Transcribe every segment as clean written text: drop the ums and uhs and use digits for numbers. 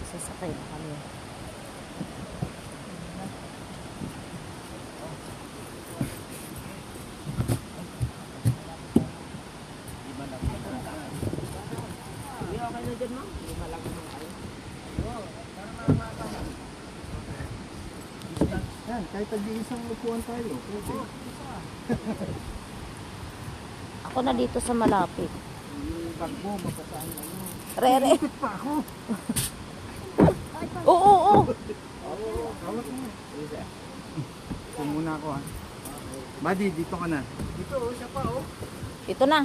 Sasakay na kami. Yan, kahit tag-iisang upuan tayo. Pwede. Ako na dito sa malapit. Yung bag mo, mapasaan ano. Rere. Ikot pa ako. Oo, oo. Hawak mo. Ito muna ako ha. Buddy, dito ka na. Dito, siya pa oh. Ito na.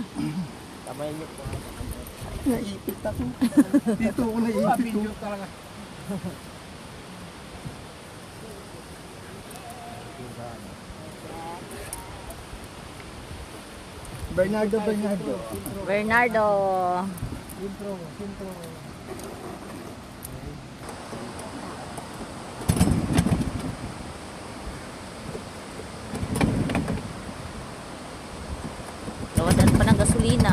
Sabay niyo po. Naipit ako. Dito ako naipit ko. Talaga. Bernardo. Bernardo. Intro. Tawadan pa ng gasolina.